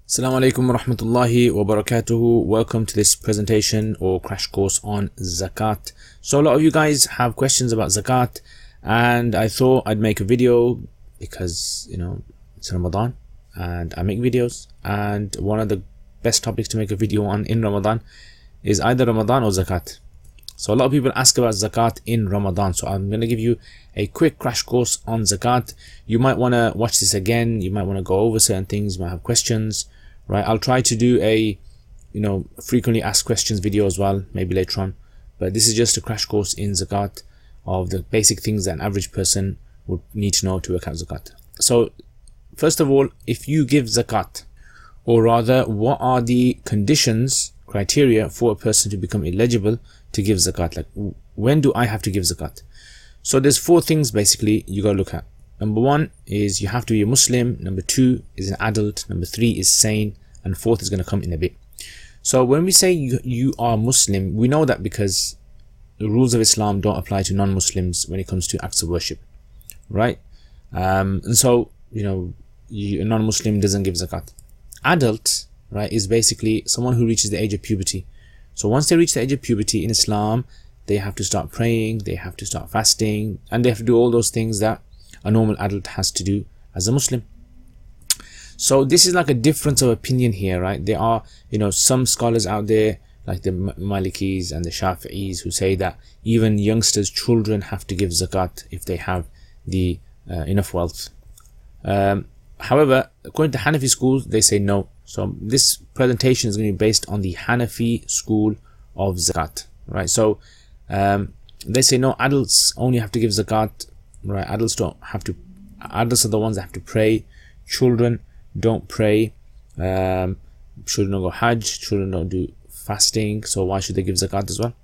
Assalamu alaikum wa rahmatullahi wa barakatuhu. Welcome to this presentation or crash course on Zakat. So a lot of you guys have questions about Zakat, and I thought I'd make a video because it's Ramadan and I make videos, and one of the best topics to make a video on in Ramadan is either Ramadan or Zakat. So a lot of people ask about Zakat in Ramadan, so I'm going to give you a quick crash course on Zakat. You might want to watch this again, you might want to go over certain things, you might have questions, right? I'll try to do a frequently asked questions video as well, maybe later on, but this is just a crash course in Zakat of the basic things that an average person would need to know to work out Zakat. So first of all, if you give Zakat, or rather what are the conditions, criteria for a person to become eligible to give Zakat? Like, when do I have to give Zakat? So there's four things basically you got to look at. Number one is you have to be a Muslim. Number two is an adult. Number three is sane. And fourth is going to come in a bit. So when we say you are Muslim, we know that because the rules of Islam don't apply to non-Muslims when it comes to acts of worship, right? And so, a non-Muslim doesn't give Zakat. Adult, right, is basically someone who reaches the age of puberty. So once they reach the age of puberty in Islam, they have to start praying, they have to start fasting, and they have to do all those things that a normal adult has to do as a Muslim. So this is like a difference of opinion here, right? There are, some scholars out there like the Malikis and the Shafi'is who say that even youngsters, children, have to give Zakat if they have the enough wealth. However, according to Hanafi schools, they say no. So this presentation is going to be based on the Hanafi school of Zakat, right? So they say no, adults only have to give Zakat, right? Adults don't have to. Adults are the ones that have to pray. Children don't pray. Children don't go Hajj. Children don't do fasting. So why should they give Zakat as well?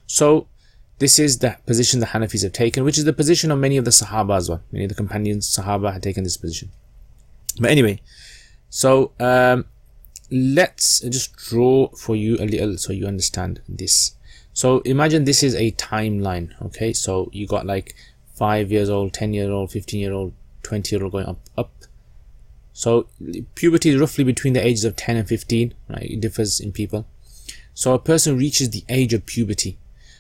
So this is the position the Hanafis have taken, which is the position of many of the Sahaba as well. Many of the companions, Sahaba, had taken this position. But anyway, so let's just draw for you a little so you understand this. So imagine this is a timeline, okay? So you got like 5 years old, 10 year old, 15 year old, 20 year old going up. So puberty is roughly between the ages of 10 and 15, right? It differs in people. So a person reaches the age of puberty.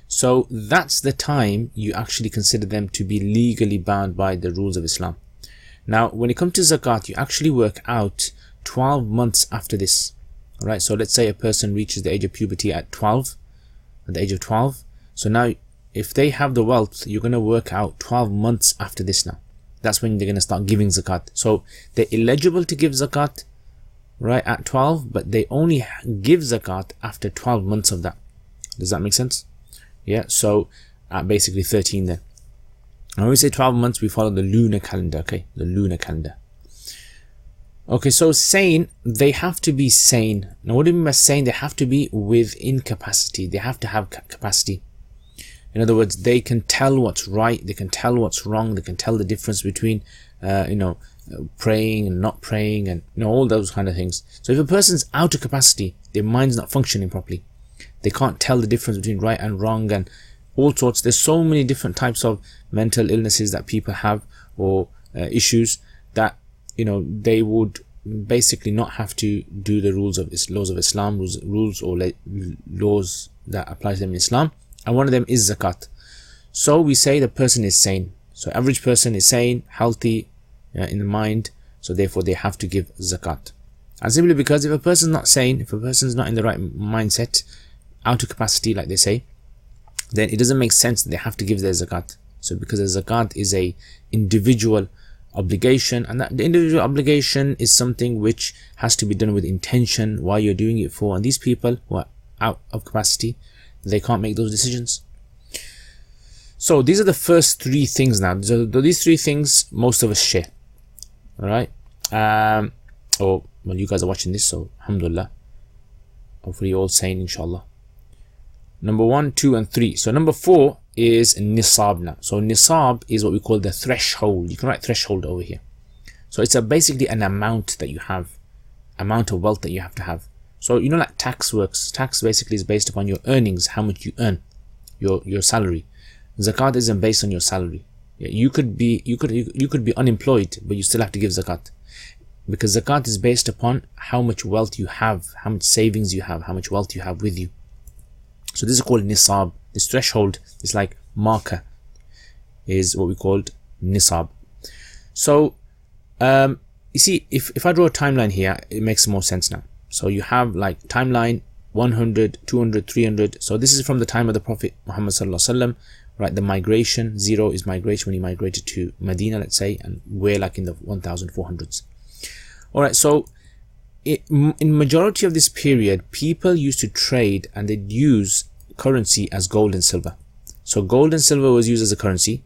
So that's the time you actually consider them to be legally bound by the rules of Islam. Now, when it comes to Zakat, you actually work out 12 months after this, right? So let's say a person reaches the age of puberty at the age of 12. So now, if they have the wealth, you're going to work out 12 months after this now. That's when they're going to start giving Zakat. So they're eligible to give Zakat, right, at 12, but they only give Zakat after 12 months of that. Does that make sense? Yeah, so at basically 13 then. And when we say 12 months, we follow the lunar calendar, okay? The lunar calendar. Okay, so sane, they have to be sane. Now, what do you mean by sane? They have to be within capacity. They have to have capacity. In other words, they can tell what's right, they can tell what's wrong, they can tell the difference between, praying and not praying, and all those kind of things. So if a person's out of capacity, their mind's not functioning properly. They can't tell the difference between right and wrong and all sorts. There's so many different types of mental illnesses that people have, or issues that they would basically not have to do the laws of Islam, rules or laws that apply to them in Islam, and one of them is Zakat. So we say the person is sane. So average person is sane, healthy in the mind, so therefore they have to give Zakat. And simply because if a person's not sane, if a person's not in the right mindset, out of capacity like they say, then it doesn't make sense that they have to give their Zakat. So because the Zakat is a individual obligation, and that the individual obligation is something which has to be done with intention, why you're doing it for, and these people who are out of capacity, they can't make those decisions. So these are the first three things now. So these three things most of us share, all right? Well, you guys are watching this, so alhamdulillah, hopefully you're all sane, inshallah. Number 1, 2 and 3. So number 4 is nisab now. So nisab is what we call the threshold. You can write threshold over here. So it's basically an amount that you have, amount of wealth that you have to have. So like tax works. Tax basically is based upon your earnings, how much you earn, your salary. Zakat isn't based on your salary. You could be unemployed, but you still have to give Zakat. because zakat is based upon how much wealth you have, how much savings you have, how much wealth you have with you. So this is called nisab. This threshold is like marker, is what we called nisab. So you see, if I draw a timeline here, it makes more sense now. So you have like timeline 100, 200, 300. So this is from the time of the Prophet Muhammad sallallahu alaihi wasallam, right? The migration, 0 is migration when he migrated to Medina, let's say, and we're like in the 1400s. All right, so in majority of this period, people used to trade and they'd use currency as gold and silver. So gold and silver was used as a currency,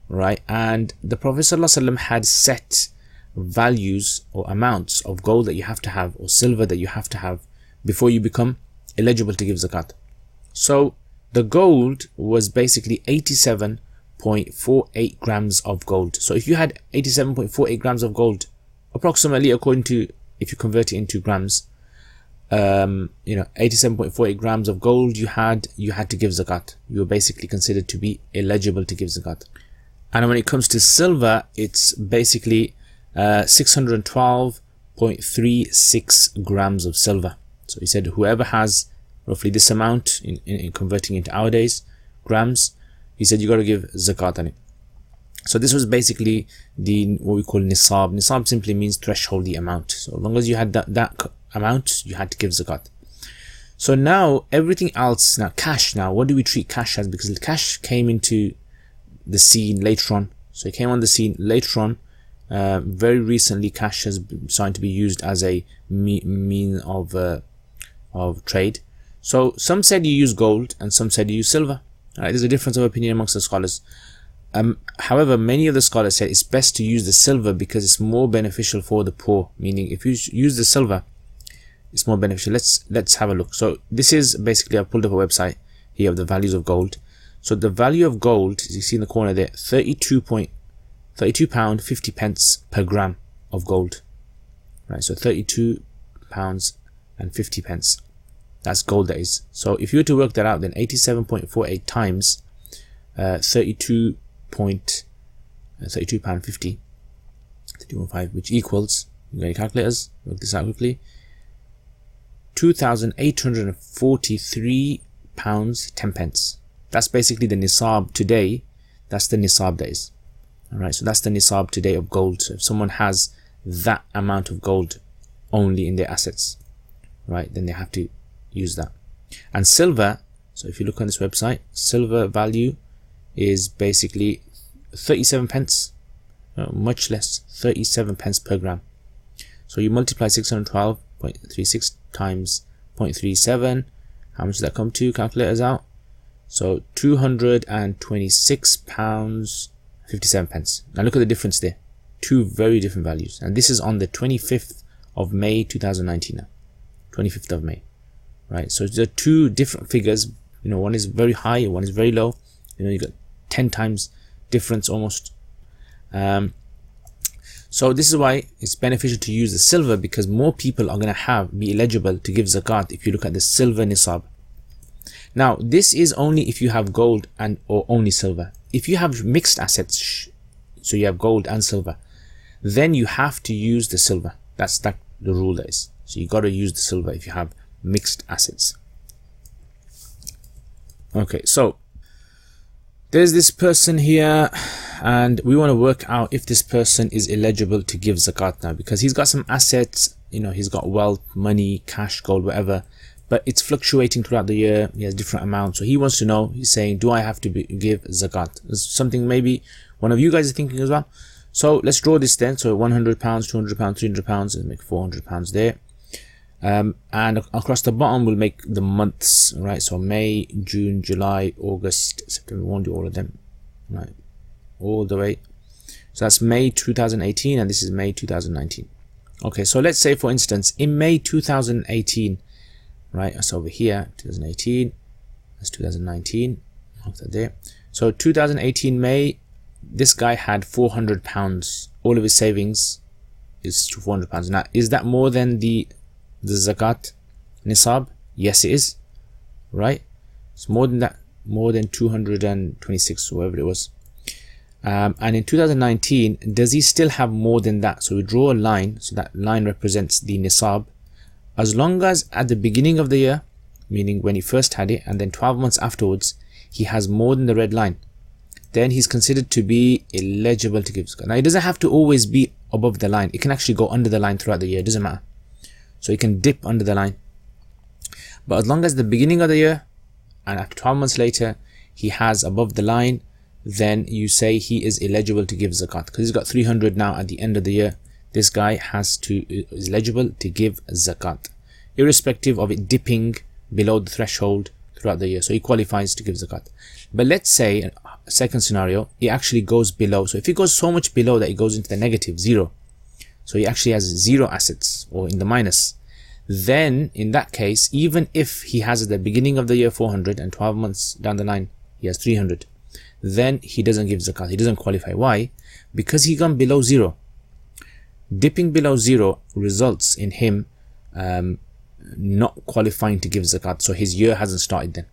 right? And the Prophet ﷺ had set values or amounts of gold that you have to have or silver that you have to have before you become eligible to give zakat. So the gold was basically 87.48 grams of gold. So if you had 87.48 grams of gold, approximately, according to, if you convert it into grams, 87.48 grams of gold you had to give zakat. You were basically considered to be eligible to give zakat. And when it comes to silver, it's basically 612.36 grams of silver. So he said whoever has roughly this amount in converting into our days grams, he said you got to give zakat on it. So this was basically what we call nisab. Nisab simply means threshold, the amount. So as long as you had that amount, you had to give zakat. So now everything else, now cash, now what do we treat cash as? Because cash came into the scene later on. So it came on the scene later on. Very recently, cash has been starting to be used as a mean of trade. So some said you use gold and some said you use silver. All right, there's a difference of opinion amongst the scholars. However, many of the scholars said it's best to use the silver because it's more beneficial for the poor. Meaning, if you use the silver, it's more beneficial. Let's have a look. So this is basically, I've pulled up a website here of the values of gold. So the value of gold, as you see in the corner there, £32.50 per gram of gold. Right, so 32 pounds and 50 pence. That's gold, that is. So if you were to work that out, then 87.48 times 32 £32.50, 32.5, which equals, you got your calculators, work this out quickly, £2,843 10 pence. That's basically the nisab today. That's the nisab that is. Alright, so that's the nisab today of gold. So if someone has that amount of gold only in their assets, right, then they have to use that. And silver, so if you look on this website, silver value is basically 37 pence, much less, 37 pence per gram. So you multiply 612.36 times 0.37, how much does that come to? Calculators out. So £226.57. Now look at the difference there. Two very different values. And this is on the 25th of May 2019 now. 25th of May. Right, so there are two different figures. You know, one is very high, one is very low. You know, you got 10 times difference almost. So this is why it's beneficial to use the silver, because more people are going to be eligible to give zakat if you look at the silver nisab. Now this is only if you have gold or only silver. If you have mixed assets, so you have gold and silver, then you have to use the silver. That's the rule that is. So you got to use the silver if you have mixed assets. Okay, so there's this person here, and we want to work out if this person is eligible to give zakat now, because he's got some assets. You know, he's got wealth, money, cash, gold, whatever, but it's fluctuating throughout the year. He has different amounts, so he wants to know. He's saying, do I have to give zakat? It's something maybe one of you guys are thinking as well. So let's draw this then. So £100, £200, £300, and make £400 there. And across the bottom we'll make the months, right? So May, June, July, August, September. We won't do all of them, right, all the way. So that's May 2018 and this is May 2019. Okay, so let's say for instance in May 2018, right, that's over here, 2018, that's 2019, mark that there. So 2018 May, this guy had £400. All of his savings is £400. Now is that more than the zakat nisab? Yes, it is, right? It's more than that, more than 226, whatever it was. And in 2019, does he still have more than that? So we draw a line, so that line represents the nisab. As long as at the beginning of the year, meaning when he first had it, and then 12 months afterwards, he has more than the red line, then he's considered to be eligible to give zakat. Now, it doesn't have to always be above the line. It can actually go under the line throughout the year. It doesn't matter. So it can dip under the line. But as long as the beginning of the year and after 12 months later, he has above the line, then you say he is eligible to give zakat. Because he's got 300 now at the end of the year. This guy is eligible to give zakat, irrespective of it dipping below the threshold throughout the year. So he qualifies to give zakat. But let's say, second scenario, it actually goes below. So if it goes so much below that it goes into the negative, zero, so he actually has zero assets or in the minus, then in that case, even if he has at the beginning of the year 400 and 12 months down the line he has 300, then he doesn't give zakat. He doesn't qualify. Why? Because he gone below zero. Dipping below zero results in him not qualifying to give zakat. So his year hasn't started then.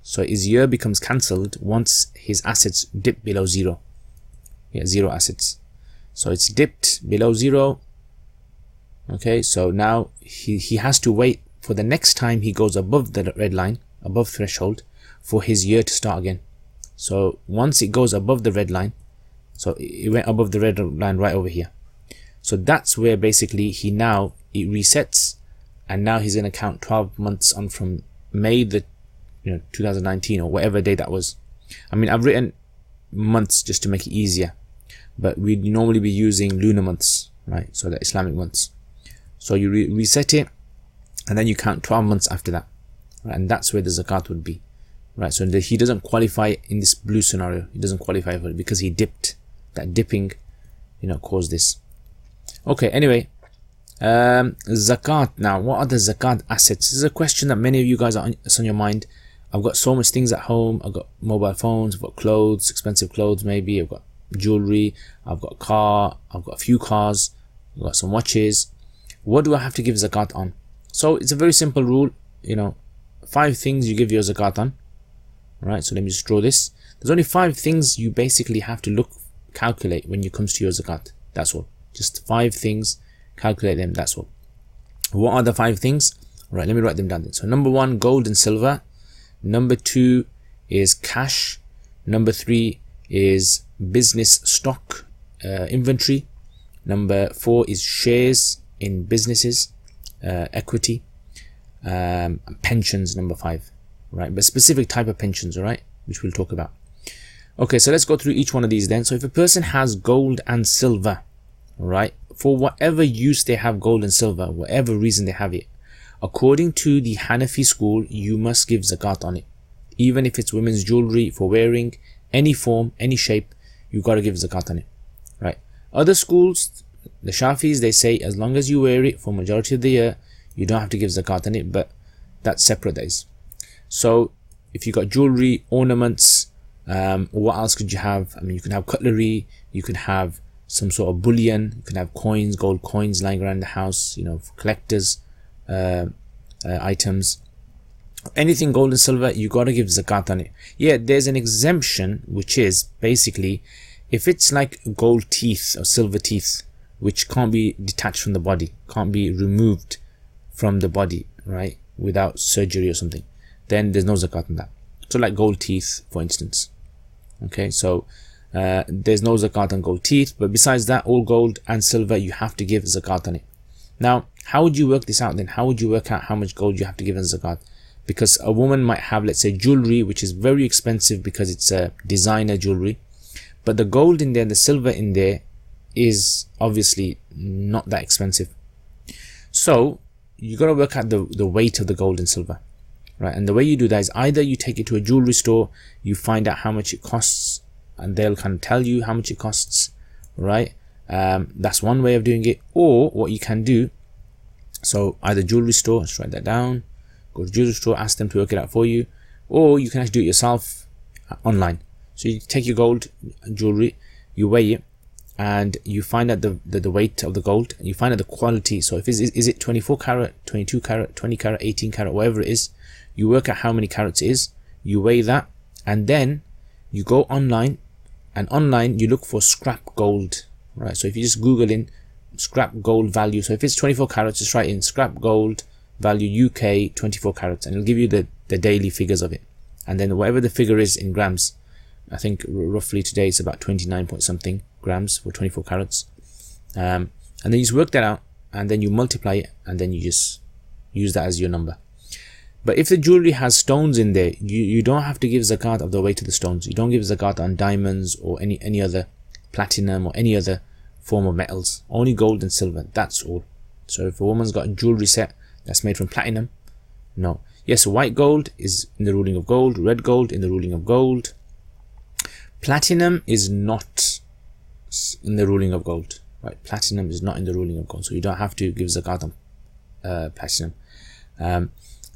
So his year becomes cancelled once his assets dip below zero. Yeah, zero assets. So it's dipped below zero. Okay, so now he has to wait for the next time he goes above the red line, above threshold, for his year to start again. So once it goes above the red line, so it went above the red line right over here. So that's where basically it resets, and now he's going to count 12 months on from May 2019 or whatever day that was. I mean, I've written months just to make it easier, but we'd normally be using lunar months, right? So the Islamic months. So you reset it, and then you count 12 months after that, right? And that's where the zakat would be, right? So he doesn't qualify in this blue scenario. He doesn't qualify for it because he dipped. That dipping, caused this. Okay, anyway, zakat. Now, what are the zakat assets? This is a question that many of you guys it's on your mind. I've got so much things at home. I've got mobile phones, I've got clothes, expensive clothes maybe, I've got jewelry, I've got a car, I've got a few cars, I've got some watches. What do I have to give zakat on? So it's a very simple rule, 5 things you give your zakat on. Alright, so let me just draw this. There's only 5 things you basically have to calculate when it comes to your zakat. That's all. Just 5 things, calculate them, that's all. What are the 5 things? Alright, let me write them down then. So number 1, gold and silver. Number 2 is cash. Number 3 is business stock, inventory. Number 4 is shares in businesses, equity, pensions, number 5, right? But specific type of pensions, all right, which we'll talk about. Okay, so let's go through each one of these then. So if a person has gold and silver, right, for whatever use they have gold and silver, whatever reason they have it, according to the Hanafi school, you must give zakat on it. Even if it's women's jewelry for wearing, any form, any shape, you got to give zakat on it, right? Other schools, the Shafis, they say as long as you wear it for majority of the year, you don't have to give zakat on it, but that's separate days. So if you got jewelry, ornaments, what else could you have? I mean, you can have cutlery, you can have some sort of bullion, you can have coins, gold coins lying around the house, for collectors, items. Anything gold and silver, you got to give zakat on it. Yeah, there's an exemption, which is basically if it's like gold teeth or silver teeth, which can't be detached from the body, can't be removed from the body, right, without surgery or something, then there's no zakat on that. So like gold teeth, for instance. Okay, so there's no zakat on gold teeth, but besides that, all gold and silver, you have to give zakat on it. Now, how would you work this out then? How would you work out how much gold you have to give in zakat? Because a woman might have, let's say, jewelry, which is very expensive because it's a designer jewelry, but the gold in there, the silver in there is obviously not that expensive. So you got to work out the weight of the gold and silver, right? And the way you do that is either you take it to a jewelry store, you find out how much it costs, and they'll kind of tell you how much it costs, right? That's one way of doing it. Or what you can do, so either jewelry store, let's write that down, go to jewelry store, ask them to work it out for you, or you can actually do it yourself online. So you take your gold jewelry, you weigh it, and you find out the weight of the gold, and you find out the quality. So if is it 24 karat, 22 karat, 20 karat, 18 karat, whatever it is, you work out how many carats it is, you weigh that, and then you go online and online you look for scrap gold, right? So if you just Google in scrap gold value, so if it's 24 carats, just write in scrap gold value UK 24 carats, and it'll give you the daily figures of it. And then whatever the figure is in grams, I think roughly today it's about 29 point something grams for 24 carats. And then you just work that out, and then you multiply it, and then you just use that as your number. But if the jewelry has stones in there, you don't have to give zakat of the weight of the stones. You don't give zakat on diamonds or any other platinum or any other form of metals. Only gold and silver, that's all. So if a woman's got a jewelry set that's made from platinum, no. Yes, white gold is in the ruling of gold, red gold in the ruling of gold. Platinum is not in the ruling of gold, right? Platinum is not in the ruling of gold, so you don't have to give zakat on platinum.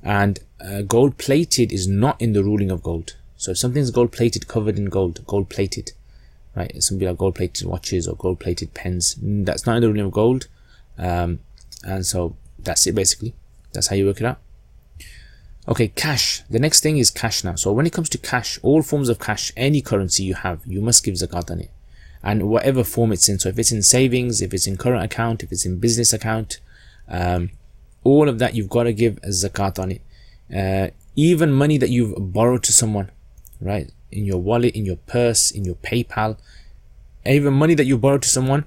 And gold plated is not in the ruling of gold. So if something's gold plated, covered in gold, gold plated, right? Something like gold plated watches or gold plated pens, that's not in the ruling of gold. And so that's it basically. That's how you work it out. Okay, cash. The next thing is cash now. So when it comes to cash, all forms of cash, any currency you have, you must give zakat on it. And whatever form it's in. So if it's in savings, if it's in current account, if it's in business account, all of that you've got to give a zakat on it. Even money that you've borrowed to someone, right? In your wallet, in your purse, in your PayPal, even money that you borrowed to someone,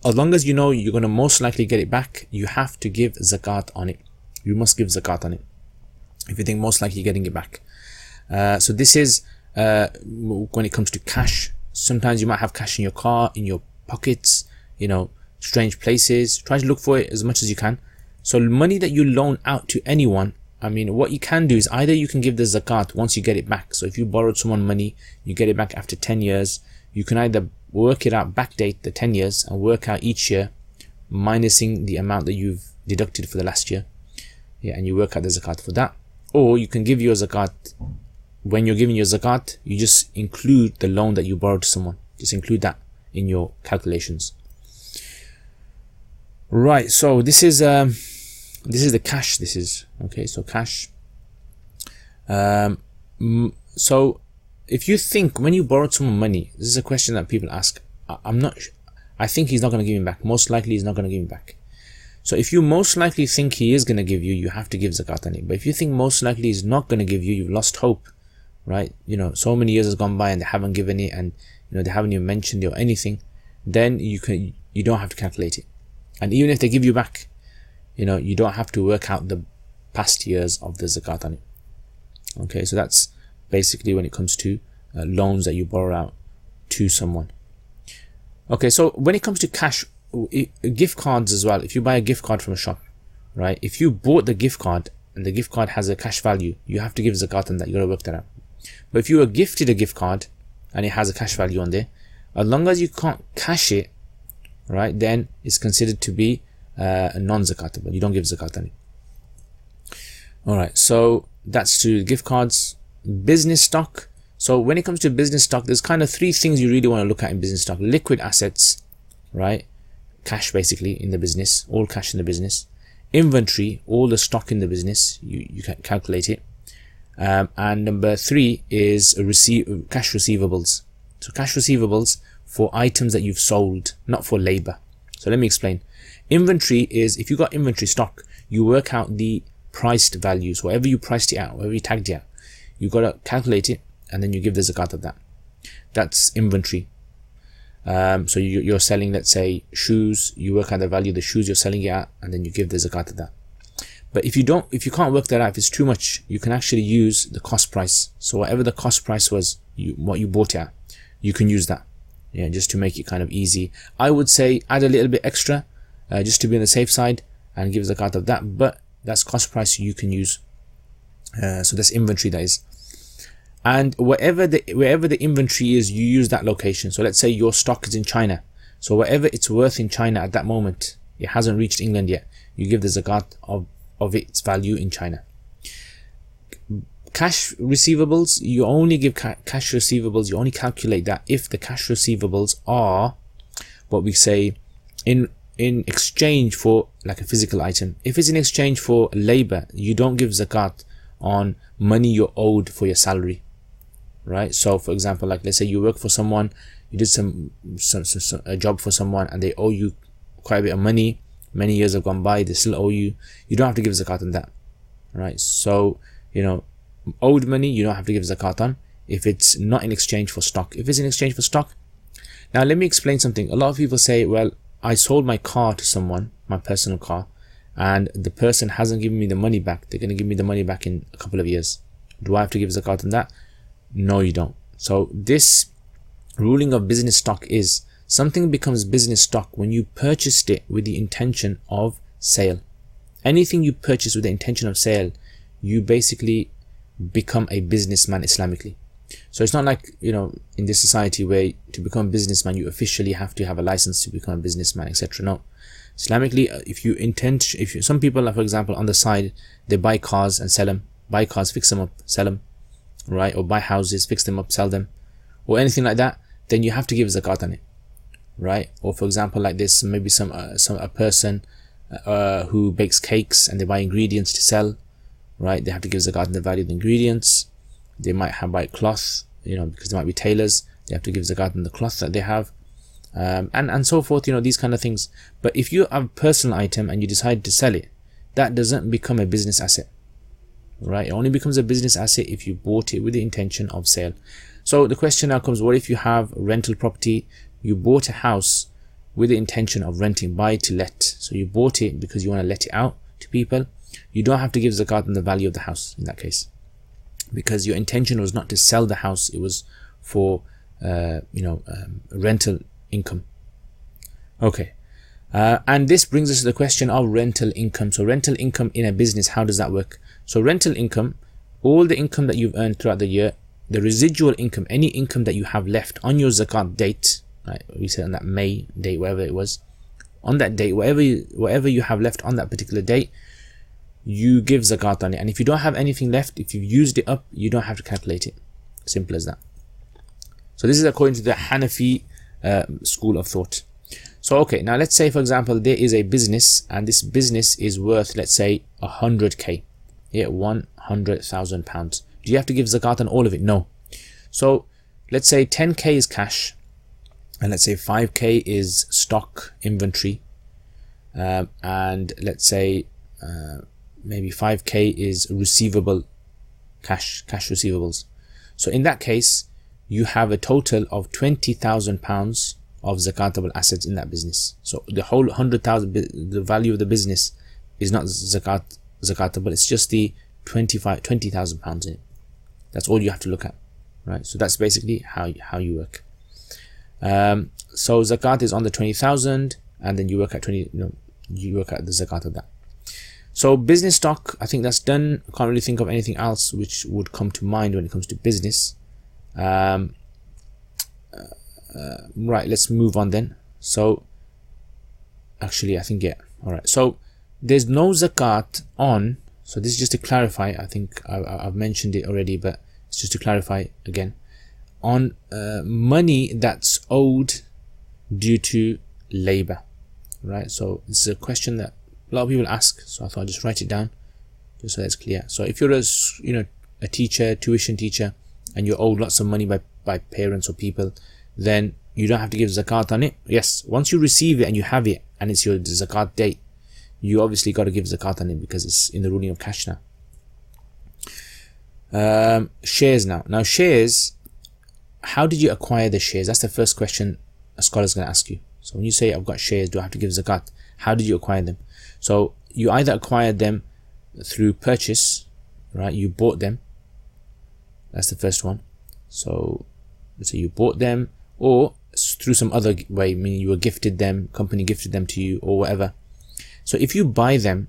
as long as you know you're going to most likely get it back, you have to give zakat on it. You must give zakat on it if you think most likely you're getting it back. So this is when it comes to cash. Sometimes you might have cash in your car, in your pockets, you know, strange places. Try to look for it as much as you can. So money that you loan out to anyone, I mean, what you can do is either you can give the zakat once you get it back. So if you borrowed someone money, you get it back after 10 years, you can either work it out, backdate the 10 years and work out each year, minusing the amount that you've deducted for the last year. Yeah, and you work out the zakat for that. Or you can give your zakat, when you're giving your zakat, you just include the loan that you borrowed to someone. Just include that in your calculations. Right, so this is the cash. This is okay. So cash. So if you think when you borrowed someone money, this is a question that people ask. I think he's not going to give him back. Most likely he's not going to give him back. So if you most likely think he is going to give you, you have to give zakat on it. But if you think most likely he's not going to give you, you've lost hope, right? You know, so many years has gone by and they haven't given it, and you know they haven't even mentioned it or anything. Then you don't have to calculate it. And even if they give you back, you know, you don't have to work out the past years of the zakat on it. Okay, so that's basically when it comes to loans that you borrow out to someone. Okay, so when it comes to cash, gift cards as well, if you buy a gift card from a shop, right, if you bought the gift card and the gift card has a cash value, you have to give zakat on that. You got to work that out. But if you were gifted a gift card and it has a cash value on there, as long as you can't cash it, right, then it's considered to be a non-zakatable. You don't give zakat on it. Alright, so that's to gift cards. Business stock. So when it comes to business stock, there's kind of three things you really want to look at in business stock. Liquid assets, right, cash basically in the business, all cash in the business. Inventory, all the stock in the business, you can calculate it. And number three is cash receivables. So cash receivables for items that you've sold, not for labor. So let me explain. Inventory is, if you got inventory stock, you work out the priced values, whatever you priced it out, whatever you tagged it out, you got to calculate it and then you give the zakat of that. That's inventory. So you're selling, let's say, shoes, you work out the value of the shoes you're selling it at, and then you give the zakat of that. But if you can't work that out, if it's too much, you can actually use the cost price. So whatever the cost price was, what you bought it at, you can use that. Yeah, just to make it kind of easy. I would say add a little bit extra, just to be on the safe side, and give zakat of that. But that's cost price you can use. So that's inventory, that is. And wherever the inventory is, you use that location. So let's say your stock is in China. So whatever it's worth in China at that moment, it hasn't reached England yet, you give the zakat of its value in China. Cash receivables, you only give cash receivables, you only calculate that if the cash receivables are what we say in exchange for like a physical item. If it's in exchange for labor, you don't give zakat on money you're owed for your salary. right? So for example, like let's say you work for someone, you did a job for someone and they owe you quite a bit of money, many years have gone by, they still owe you, you don't have to give zakat on that, right? So owed money you don't have to give zakat on if it's not in exchange for stock. If it's in exchange for stock, now let me explain something. A lot of people say, well, I sold my car to someone, my personal car, and the person hasn't given me the money back. They're going to give me the money back in a couple of years. Do I have to give zakat on that? No, you don't. So this ruling of business stock is something becomes business stock when you purchased it with the intention of sale. Anything you purchase with the intention of sale, you basically become a businessman Islamically. So it's not like, in this society where to become a businessman, you officially have to have a license to become a businessman, etc. No. Islamically, some people, like for example, on the side, they buy cars and sell them, buy cars, fix them up, sell them, right? Or buy houses, fix them up, sell them, or anything like that, then you have to give zakat on it, right? Or for example, like this, maybe a person who bakes cakes and they buy ingredients to sell, right? They have to give zakat on the value of the ingredients. They might buy cloth, because they might be tailors, they have to give zakat on the cloth that they have, and so forth, these kind of things. But if you have a personal item and you decide to sell it, that doesn't become a business asset, right? It only becomes a business asset if you bought it with the intention of sale. So the question now comes, what if you have rental property? You bought a house with the intention of renting, buy to let. So you bought it because you want to let it out to people. You don't have to give zakat on the value of the house in that case, because your intention was not to sell the house, it was for rental income. Okay, and this brings us to the question of rental income. So rental income in a business, how does that work? So rental income, all the income that you've earned throughout the year, the residual income, any income that you have left on your zakat date, right? We said on that May date, whatever it was, on that date, whatever you have left on that particular date, you give zakat on it. And if you don't have anything left, if you've used it up, you don't have to calculate it. Simple as that. So this is according to the Hanafi school of thought. So okay, now let's say for example there is a business and this business is worth, let's say 100k, yeah, 100,000 pounds. Do you have to give zakat on all of it? No. So let's say 10k is cash, and let's say 5k is stock inventory, and let's say maybe 5k is receivable cash receivables. So in that case, you have a total of 20,000 pounds of zakatable assets in that business. So the whole 100,000, the value of the business is not zakatable. It's just the 20,000 pounds in it. That's all you have to look at, right? So that's basically how you work. So zakat is on the 20,000, and then you work at you work at the zakat of that. So business stock, I think that's done. I can't really think of anything else which would come to mind when it comes to business. Right, let's move on then. So actually I think, yeah, all right, so there's no zakat on, so this is just to clarify, I think I've mentioned it already, but it's just to clarify again, on money that's owed due to labor, right? So this is a question that a lot of people ask, so I thought I'd just write it down just so that's clear. So if you're a teacher, tuition teacher, and you're owed lots of money by parents or people, then you don't have to give zakat on it. Yes, once you receive it and you have it and it's your zakat date, you obviously got to give zakat on it because it's in the ruling of cash now. Shares now. Now shares, how did you acquire the shares? That's the first question a scholar's going to ask you. So when you say I've got shares, do I have to give zakat? How did you acquire them? So you either acquired them through purchase, right? You bought them. That's the first one. So let's say you bought them, or through some other way, meaning you were gifted them, company gifted them to you, or whatever. So if you buy them,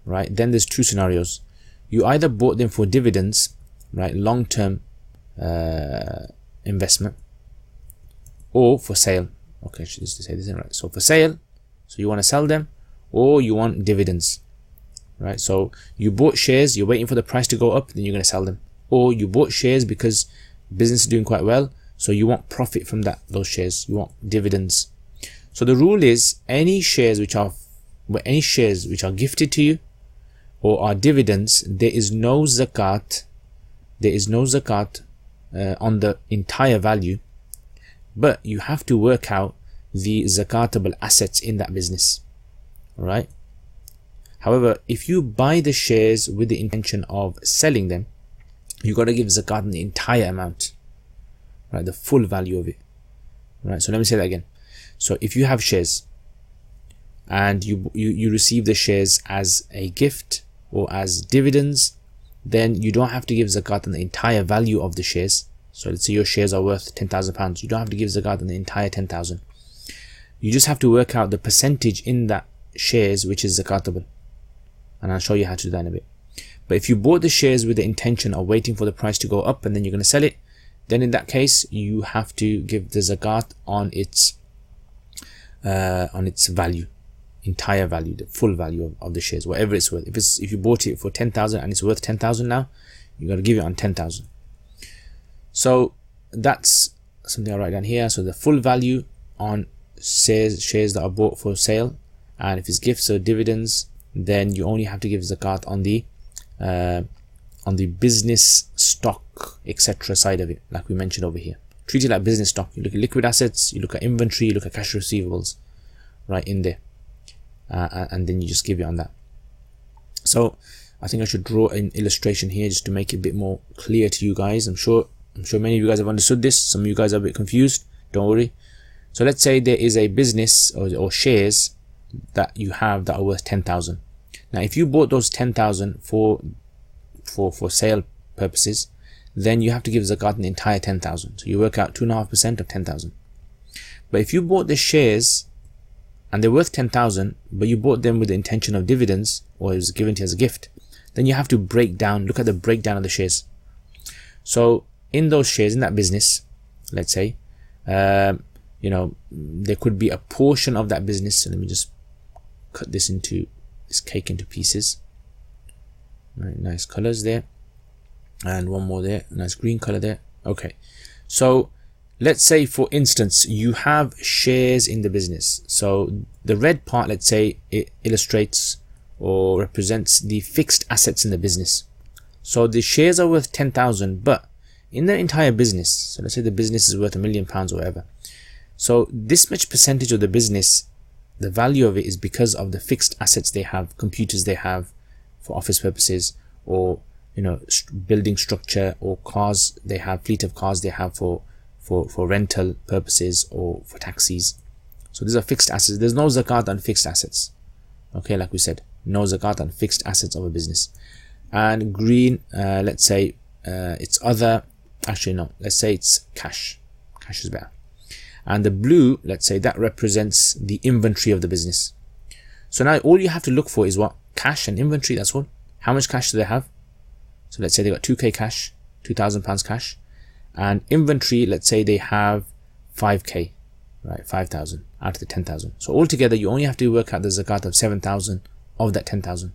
right, then there's two scenarios. You either bought them for dividends, right, long-term investment, or for sale. Okay, just to say this, right? So for sale, so you want to sell them, or you want dividends, right? So you bought shares, you're waiting for the price to go up, then you're going to sell them. Or you bought shares because business is doing quite well, so you want profit from those shares, you want dividends. So the rule is any shares which are gifted to you or are dividends, there is no zakat on the entire value, but you have to work out the zakatable assets in that business. All right. However, if you buy the shares with the intention of selling them, you got to give zakat on the entire amount, right? The full value of it. Right. So let me say that again. So if you have shares and you receive the shares as a gift or as dividends, then you don't have to give zakat on the entire value of the shares. So let's say your shares are worth £10,000. You don't have to give zakat on the entire 10,000. You just have to work out the percentage in that shares which is zakatable. And I'll show you how to do that in a bit. But if you bought the shares with the intention of waiting for the price to go up and then you're going to sell it, then in that case you have to give the zakat on its value, entire value, the full value of the shares, whatever it's worth. If you bought it for 10,000 and it's worth 10,000 now, you got to give it on 10,000. So that's something I'll write down here. So the full value on shares that are bought for sale, and if it's gifts or dividends, then you only have to give zakat on the business stock, etc. side of it, like we mentioned over here. Treat it like business stock. You look at liquid assets, you look at inventory, you look at cash receivables, right in there, and then you just give it on that. So I think I should draw an illustration here just to make it a bit more clear to you guys. I'm sure many of you guys have understood this. Some of you guys are a bit confused. Don't worry. So let's say there is a business or shares that you have that are worth 10,000. Now, if you bought those 10,000 for sale purposes, then you have to give zakat on the entire 10,000. So you work out 2.5% of 10,000. But if you bought the shares and they're worth 10,000, but you bought them with the intention of dividends, or it was given to you as a gift, then you have to look at the breakdown of the shares. So in those shares, in that business, let's say, there could be a portion of that business. So let me just cut this cake into pieces. Right, nice colors there, and one more there, nice green color there. Okay, so let's say for instance you have shares in the business. So the red part, let's say, it illustrates or represents the fixed assets in the business. So the shares are worth 10,000, but in the entire business, so let's say the business is worth £1 million or whatever. So this much percentage of the business, the value of it is because of the fixed assets they have, computers they have for office purposes, or building structure, or cars they have, fleet of cars they have for rental purposes or for taxis. So these are fixed assets. There's no zakat on fixed assets. Okay, like we said, no zakat on fixed assets of a business. And green, let's say it's other. Actually, no. Let's say it's cash. Cash is better. And the blue, let's say that represents the inventory of the business. So now all you have to look for is what? Cash and inventory, that's all. How much cash do they have? So let's say they got 2k cash, £2,000 cash. And inventory, let's say they have 5k, right? 5,000 out of the 10,000. So altogether, you only have to work out the zakat of 7,000 of that 10,000.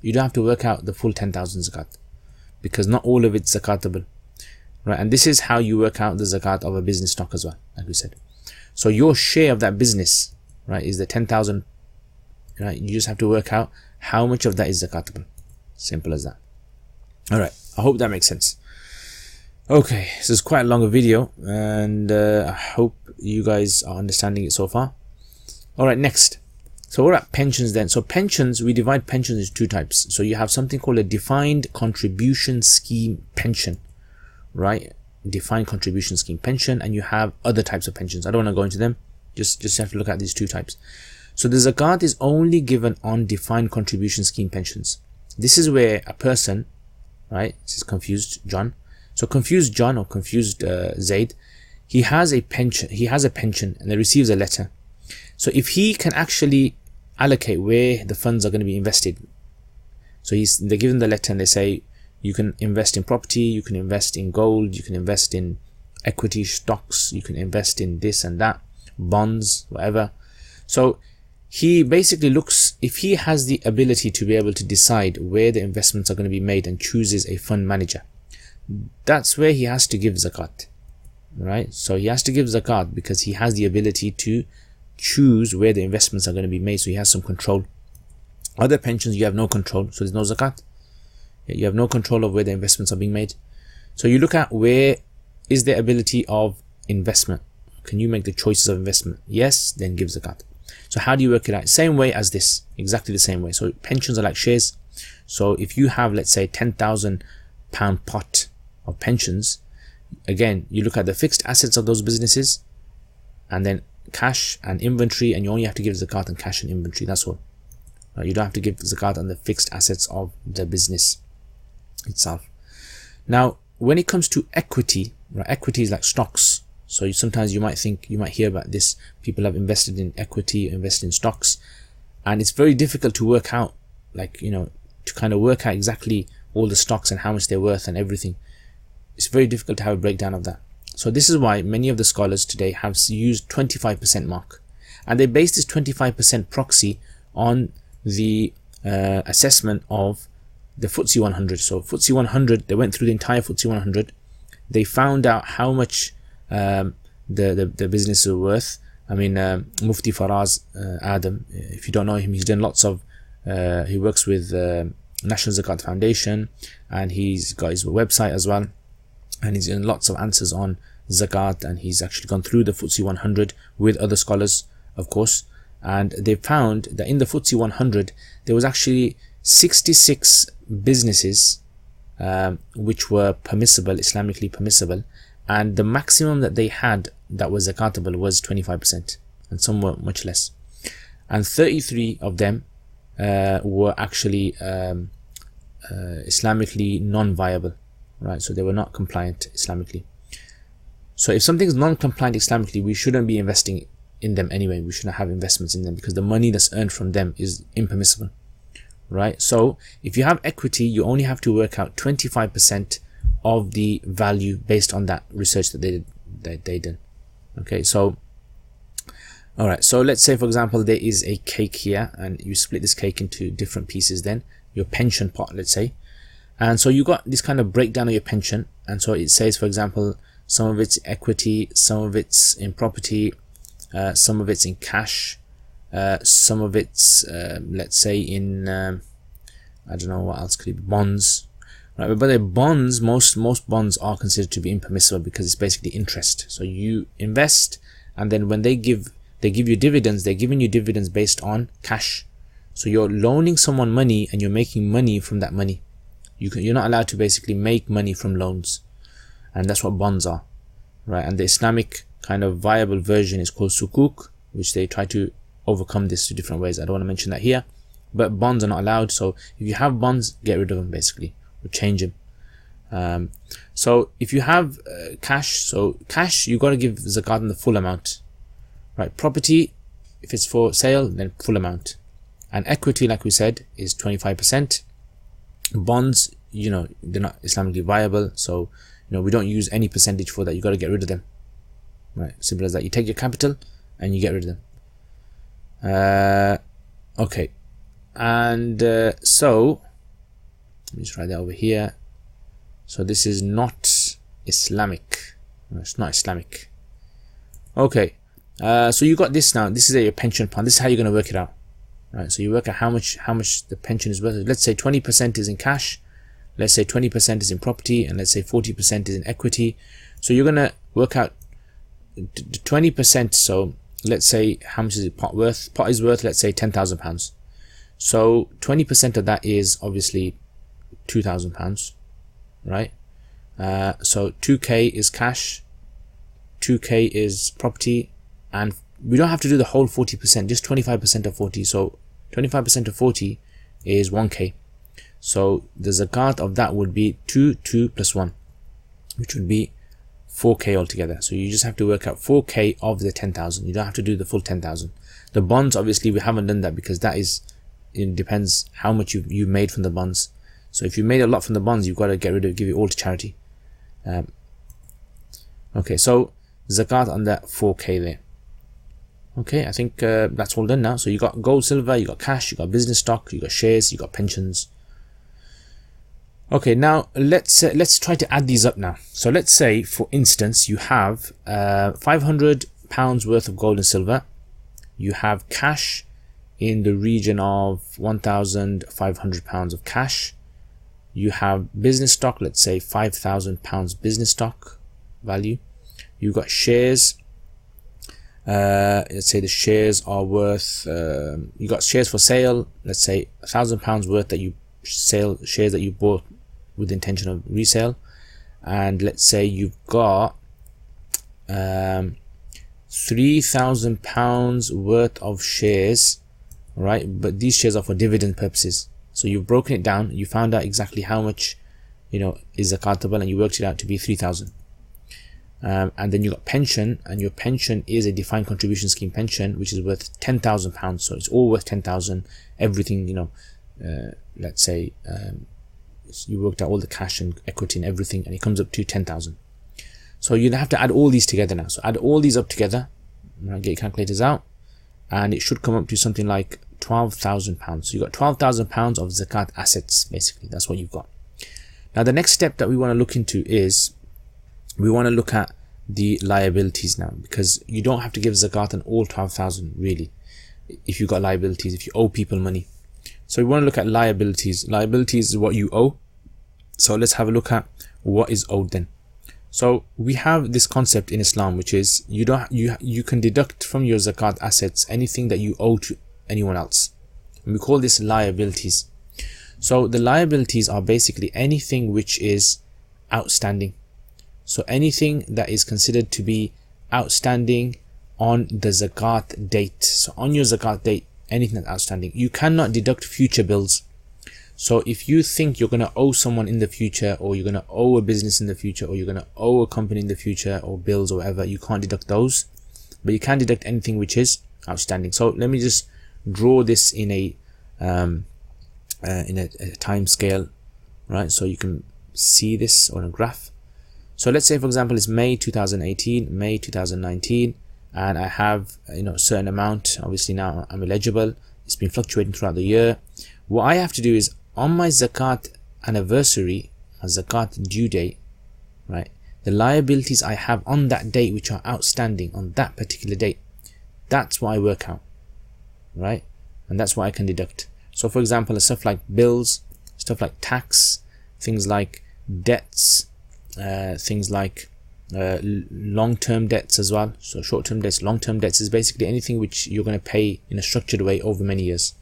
You don't have to work out the full 10,000 zakat, because not all of it's zakatable, right? And this is how you work out the zakat of a business stock as well, like we said. So your share of that business, right, is the 10,000, right? You just have to work out how much of that is zakatable. Simple as that. All right, I hope that makes sense. Okay, this is quite a longer video, and I hope you guys are understanding it so far. All right, next. So what about pensions then? So pensions, we divide pensions into two types. So you have something called a defined contribution scheme pension, right? Defined contribution scheme pension, and you have other types of pensions. I don't want to go into them. Just have to look at these two types. So the zakat is only given on defined contribution scheme pensions. This is where a person, right? This is confused John. So confused John or confused Zaid, he has a pension. He has a pension and he receives a letter. So if he can actually allocate where the funds are going to be invested, so they give him the letter and they say, you can invest in property, you can invest in gold, you can invest in equity stocks, you can invest in this and that, bonds, whatever. So he basically looks, if he has the ability to be able to decide where the investments are going to be made and chooses a fund manager, that's where he has to give zakat, right? So he has to give zakat because he has the ability to choose where the investments are going to be made, so he has some control. Other pensions, you have no control, so there's no zakat. You have no control of where the investments are being made. So you look at where is there ability of investment? Can you make the choices of investment? Yes, then give zakat. So how do you work it out? Same way as this, exactly the same way. So pensions are like shares. So if you have, let's say, £10,000 pot of pensions, again, you look at the fixed assets of those businesses, and then cash and inventory, and you only have to give zakat on cash and inventory. That's all. You don't have to give zakat on the fixed assets of the business itself. Now, when it comes to equity, right, equity is like stocks. So sometimes you might hear about this. People have invested in equity, invested in stocks, and it's very difficult to work out, to kind of work out exactly all the stocks and how much they're worth and everything. It's very difficult to have a breakdown of that. So this is why many of the scholars today have used 25% mark, and they base this 25% proxy on the assessment of the FTSE 100. So FTSE 100, they went through the entire FTSE 100. They found out how much the business is worth. I mean, Mufti Faraz Adam, if you don't know him, he's done lots of, he works with National Zakat Foundation, and he's got his website as well, and he's done lots of answers on zakat, and he's actually gone through the FTSE 100 with other scholars, of course, and they found that in the FTSE 100 there was actually 66 businesses which were permissible, Islamically permissible, and the maximum that they had that was zakatable was 25%, and some were much less, and 33 of them were actually Islamically non-viable, right? So they were not compliant Islamically. So if something is non-compliant Islamically, we shouldn't be investing in them anyway. We shouldn't have investments in them, because the money that's earned from them is impermissible, right? So if you have equity, you only have to work out 25% of the value based on that research that they did. Okay, so all right, so let's say, for example, there is a cake here, and you split this cake into different pieces, then your pension pot, let's say, and so you got this kind of breakdown of your pension. And so it says, for example, some of it's equity, some of it's in property, some of it's in cash, some of it's let's say in I don't know what else could it be, bonds, right? But the bonds, most bonds are considered to be impermissible, because it's basically interest. So you invest, and then when they give you dividends, they're giving you dividends based on cash. So you're loaning someone money, and you're making money from that money. You're not allowed to basically make money from loans, and that's what bonds are, right? And the Islamic kind of viable version is called sukuk, which they try to overcome this to different ways. I don't want to mention that here, but bonds are not allowed. So if you have bonds, get rid of them basically, or change them. So if you have cash, so cash, you got to give zakat on the full amount, right? Property, if it's for sale, then full amount, and equity, like we said, is 25%. Bonds, they're not Islamically viable, so we don't use any percentage for that. You got to get rid of them, right? Simple as that. You take your capital and you get rid of them. Okay, and so let me just write that over here. So this is not Islamic. No, it's not Islamic. Okay, so you got this now. This is your pension plan. This is how you're going to work it out, right? So you work out how much the pension is worth. Let's say 20% is in cash, let's say 20% is in property, and let's say 40% is in equity. So you're going to work out 20%. So let's say, how much is it pot worth? Pot is worth, let's say, £10,000. So 20% of that is obviously £2,000, right? So 2k is cash, 2k is property, and we don't have to do the whole 40%, just 25% of 40. So 25% of 40 is 1k. So the zakat of that would be 2 plus 1, which would be 4k altogether. So you just have to work out 4k of the 10,000. You don't have to do the full 10,000. The bonds, obviously, we haven't done that, because that is, it depends how much you've made from the bonds. So if you made a lot from the bonds, you've got to get rid of, give it all to charity. Okay, so zakat on that 4k there. Okay, I think that's all done now. So you got gold, silver, you got cash, you got business stock, you got shares, you got pensions. Okay, now let's try to add these up now. So let's say, for instance, you have £500 worth of gold and silver. You have cash in the region of £1,500 of cash. You have business stock, let's say £5,000 business stock. value. You've got shares. Let's say the shares are worth, you got shares for sale, let's say £1,000 worth that you sell, shares that you bought with the intention of resale, and let's say you've got £3,000 worth of shares, right? But these shares are for dividend purposes. So you've broken it down, you found out exactly how much, you know, is zakatable, and you worked it out to be 3,000. And then you got pension, and your pension is a defined contribution scheme pension, which is worth £10,000. So it's all worth 10,000. Everything, you know, let's say you worked out all the cash and equity and everything, and it comes up to 10,000. So you have to add all these together now. So add all these up together, right, get your calculators out, and it should come up to something like £12,000. So you got £12,000 of zakat assets, basically. That's what you've got. Now the next step that we want to look into is we want to look at the liabilities now, because you don't have to give zakat on all 12,000 really, if you've got liabilities, if you owe people money. So we want to look at liabilities. Liabilities is what you owe. So let's have a look at what is owed then. So we have this concept in Islam, which is you can deduct from your zakat assets anything that you owe to anyone else, and we call this liabilities. So the liabilities are basically anything which is outstanding. So anything that is considered to be outstanding on the zakat date. So on your zakat date, anything that's outstanding. You cannot deduct future bills. So if you think you're going to owe someone in the future, or you're going to owe a business in the future, or you're going to owe a company in the future, or bills or whatever, you can't deduct those. But you can deduct anything which is outstanding. So let me just draw this in a time scale, right? So you can see this on a graph. So let's say, for example, it's May 2018, May 2019, and I have, you know, a certain amount. Obviously now I'm eligible. It's been fluctuating throughout the year. What I have to do is on my zakat anniversary, my zakat due date, right? The liabilities I have on that date, which are outstanding on that particular date, that's what I work out, right? And that's what I can deduct. So for example, stuff like bills, stuff like tax, things like debts, things like long-term debts as well. So short-term debts, long-term debts is basically anything which you're going to pay in a structured way over many years,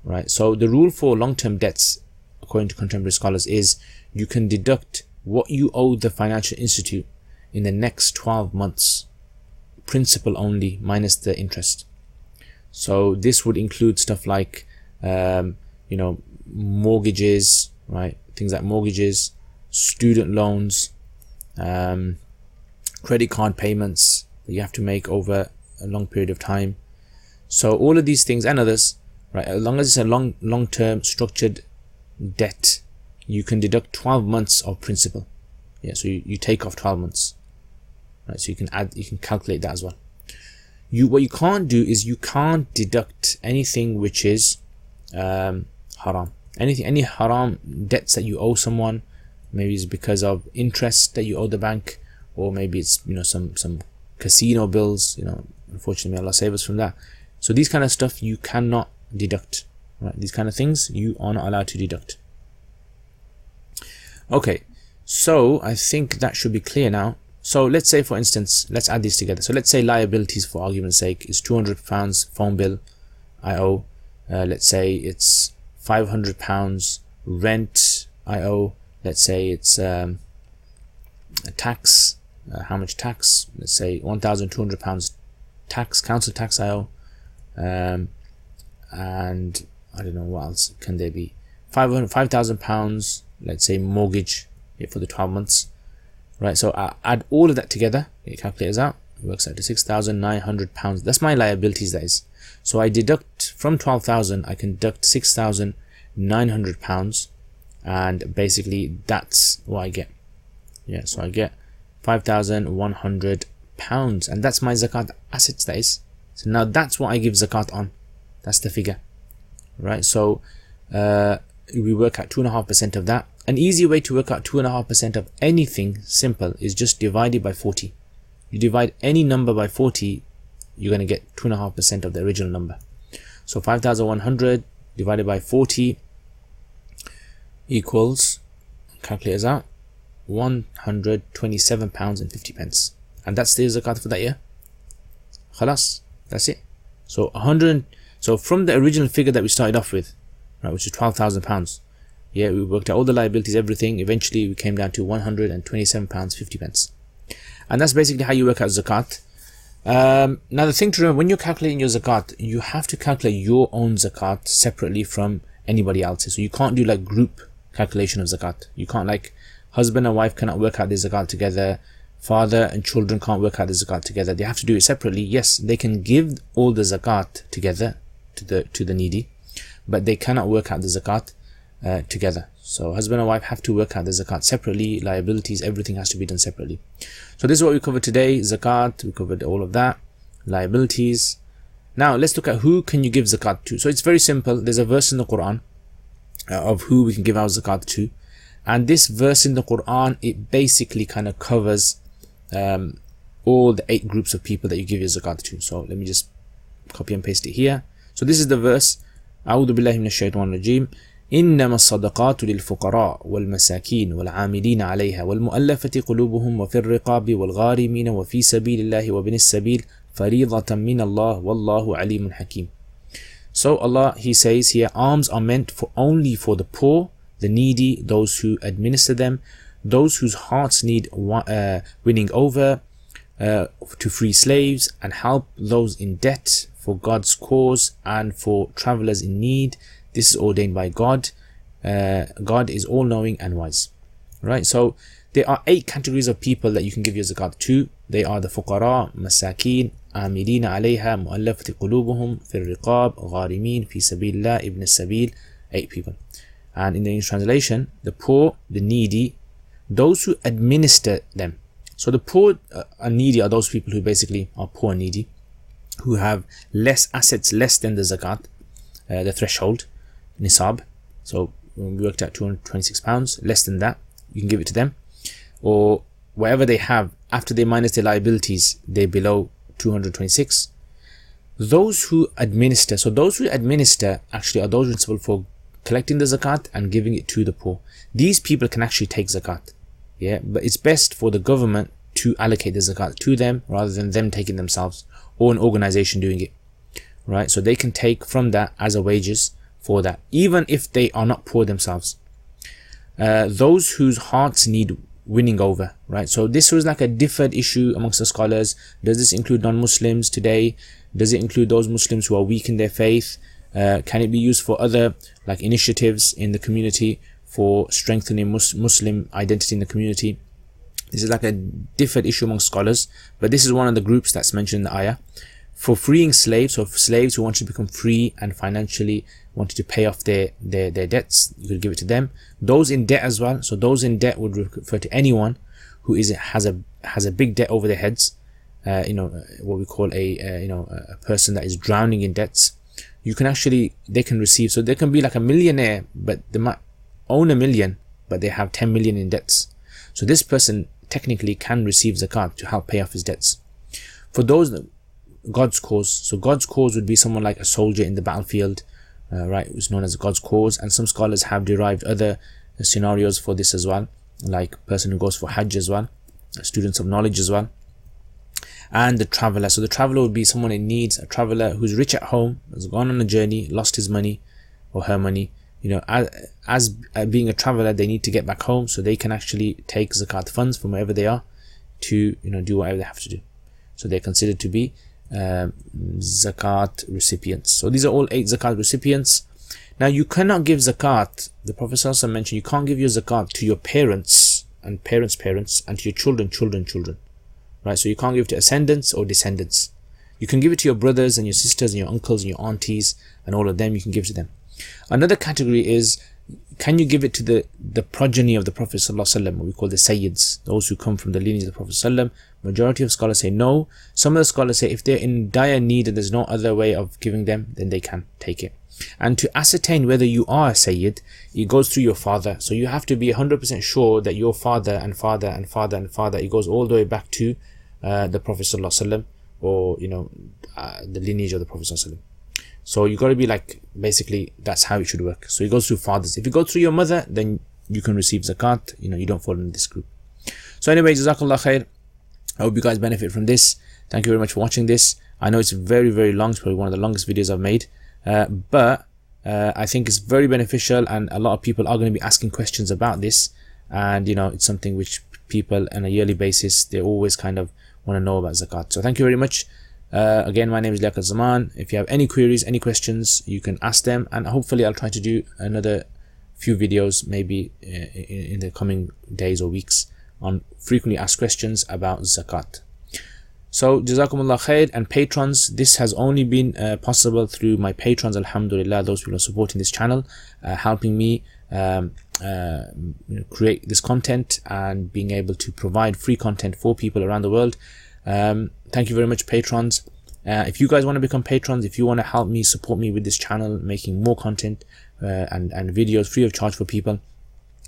right? So the rule for long-term debts, according to contemporary scholars, is you can deduct what you owe the financial institute in the next 12 months, principal only, minus the interest. So this would include stuff like you know, mortgages, right? Things like mortgages, student loans, credit card payments that you have to make over a long period of time. So all of these things and others, right, as long as it's a long-term structured debt, you can deduct 12 months of principal. Yeah, so you take off 12 months, right? So you can calculate that as well. What you can't do is you can't deduct anything which is haram. Any haram debts that you owe someone. Maybe it's because of interest that you owe the bank, or maybe it's, you know, some casino bills, you know, unfortunately may Allah save us from that. So these kind of stuff you cannot deduct, right? These kind of things you are not allowed to deduct. Okay, so I think that should be clear now. So let's say, for instance, let's add these together. So let's say liabilities, for argument's sake, is £200 phone bill I owe. Let's say it's £500 rent I owe. Let's say it's a tax. How much tax? Let's say £1,200 tax, council tax I owe. And I don't know what else can there be. £5,000, let's say mortgage for the 12 months. Right, so I add all of that together, get your calculators out, it works out to £6,900. That's my liabilities, that is. So I deduct from 12,000, I can deduct £6,900, and basically that's what I get. Yeah, so I get £5,100, and that's my zakat assets, that is. So now that's what I give zakat on. That's the figure, right? So we work out 2.5% of that. An easy way to work out 2.5% of anything simple is just divide it by 40. You divide any number by 40, you're going to get 2.5% of the original number. So 5,100 divided by 40 equals, calculators out, £127.50, and that's the zakat for that year. Khalas, that's it. So 100. So from the original figure that we started off with, right, which is £12,000. Yeah, we worked out all the liabilities, everything. Eventually, we came down to £127.50, and that's basically how you work out zakat. Now, the thing to remember, when you're calculating your zakat, you have to calculate your own zakat separately from anybody else's. So you can't do like group calculation of zakat. You can't, like, husband and wife cannot work out their zakat together. Father and children can't work out the zakat together. They have to do it separately. Yes, they can give all the zakat together to the needy, but they cannot work out the zakat together. So husband and wife have to work out the zakat separately. Liabilities, everything has to be done separately. So this is what we covered today. Zakat, we covered all of that. Liabilities. Now let's look at who can you give zakat to. So it's very simple. There's a verse in the Quran of who we can give our zakat to, and this verse in the Quran, it basically kind of covers all the 8 groups of people that you give your zakat to. So let me just copy and paste it here. So this is the verse. أعوذ بالله من الشيطان الرجيم. إنما الصدقات للفقراء والمساكين والعاملين عليها والمؤلفة قلوبهم وفي الرقاب والغارمين وفي سبيل الله وابن السبيل فريضة من الله والله عليم حكيم. So Allah, He says here, alms are meant for only for the poor, the needy, those who administer them, those whose hearts need winning over, to free slaves and help those in debt for God's cause and for travelers in need. This is ordained by God. God is all-knowing and wise. Right? So there are 8 categories of people that you can give your zakat to. They are the fuqara, masakin, amilina alayha, mu'allafati qulubuhum, fi riqab, gharimin, fi sabilillah, ibn sabil. 8 people. And in the English translation, the poor, the needy, those who administer them. So the poor and needy are those people who basically are poor and needy, who have less assets, less than the zakat, the threshold, nisab. So when we worked out £226, less than that, you can give it to them. Or whatever they have, after they minus their liabilities, they're below 226. Those who administer, so those who administer actually are those responsible for collecting the zakat and giving it to the poor. These people can actually take zakat. Yeah, but it's best for the government to allocate the zakat to them rather than them taking themselves, or an organization doing it. Right? So they can take from that as a wages for that, even if they are not poor themselves. Those whose hearts need winning over. Right? So this was like a differed issue amongst the scholars. Does this include non-Muslims today? Does it include those Muslims who are weak in their faith? Can it be used for other like initiatives in the community for strengthening Muslim identity in the community? This is like a different issue among scholars, but this is one of the groups that's mentioned in the ayah. For freeing slaves, so for slaves who wanted to become free and financially wanted to pay off their debts, you could give it to them. Those in debt as well. So those in debt would refer to anyone who has a big debt over their heads. What we call a person that is drowning in debts. They can receive. So they can be like a millionaire, but they might own $1 million, but they have 10 million in debts. So this person technically can receive zakat to help pay off his debts. For those, God's cause. So God's cause would be someone like a soldier in the battlefield, right? It's known as God's cause. And some scholars have derived other scenarios for this as well, like a person who goes for Hajj as well, students of knowledge as well. And the traveler. So the traveler would be someone in needs, a traveler who's rich at home, has gone on a journey, lost his money or her money. As being a traveler, they need to get back home, so they can actually take zakat funds from wherever they are to do whatever they have to do. So they're considered to be zakat recipients. So these are all 8 zakat recipients. Now you cannot give zakat. The Prophet also mentioned you can't give your zakat to your parents and parents' and to your children. Right? So you can't give it to ascendants or descendants. You can give it to your brothers and your sisters and your uncles and your aunties and all of them. You can give to them. Another category is, can you give it to the progeny of the Prophet ﷺ, what we call the Sayyids, those who come from the lineage of the Prophet ﷺ? Majority of scholars say no. Some of the scholars say if they're in dire need and there's no other way of giving them, then they can take it. And to ascertain whether you are a Sayyid, it goes through your father. So you have to be 100% sure that your father and father and father and father, it goes all the way back to the Prophet ﷺ, or the lineage of the Prophet ﷺ. So you got to be like, basically that's how it should work. So it goes through fathers. If it goes through your mother, then you can receive zakat. You don't fall in this group. So anyway, Jazakallah khair. I hope you guys benefit from this. Thank you very much for watching this. I know it's very, very long. It's probably one of the longest videos I've made. But I think it's very beneficial, and a lot of people are going to be asking questions about this. And, you know, it's something which people on a yearly basis, they always kind of want to know about zakat. So thank you very much. Again, my name is Liaquat Zaman. If you have any queries, any questions, you can ask them. And hopefully I'll try to do another few videos maybe in the coming days or weeks on frequently asked questions about zakat. So Jazakumullah khair. And patrons, this has only been possible through my patrons, alhamdulillah, those people are supporting this channel, helping me create this content and being able to provide free content for people around the world. Thank you very much, patrons. If you guys want to become patrons, if you want to help me, support me with this channel, making more content and videos free of charge for people,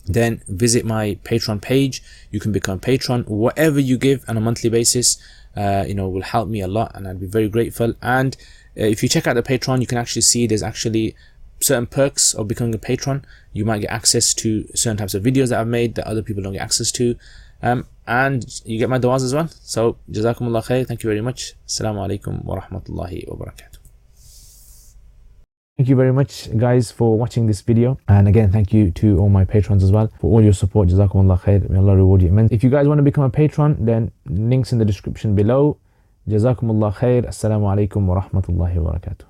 then visit my Patreon page. You can become patron. Whatever you give on a monthly basis, you know, will help me a lot, and I'd be very grateful. And if you check out the Patreon, you can actually see there's actually certain perks of becoming a patron. You might get access to certain types of videos that I've made that other people don't get access to, and you get my du'as as well. So Jazakumullah khair. Thank you very much. Assalamu alaikum wa rahmatullahi wa barakatuh. Thank you very much, guys, for watching this video. And again, thank you to all my patrons as well for all your support. Jazakumullah khair. May Allah reward you immensely. If you guys want to become a patron, then links in the description below. Jazakumullah khair. Assalamu alaikum wa rahmatullahi wa barakatuh.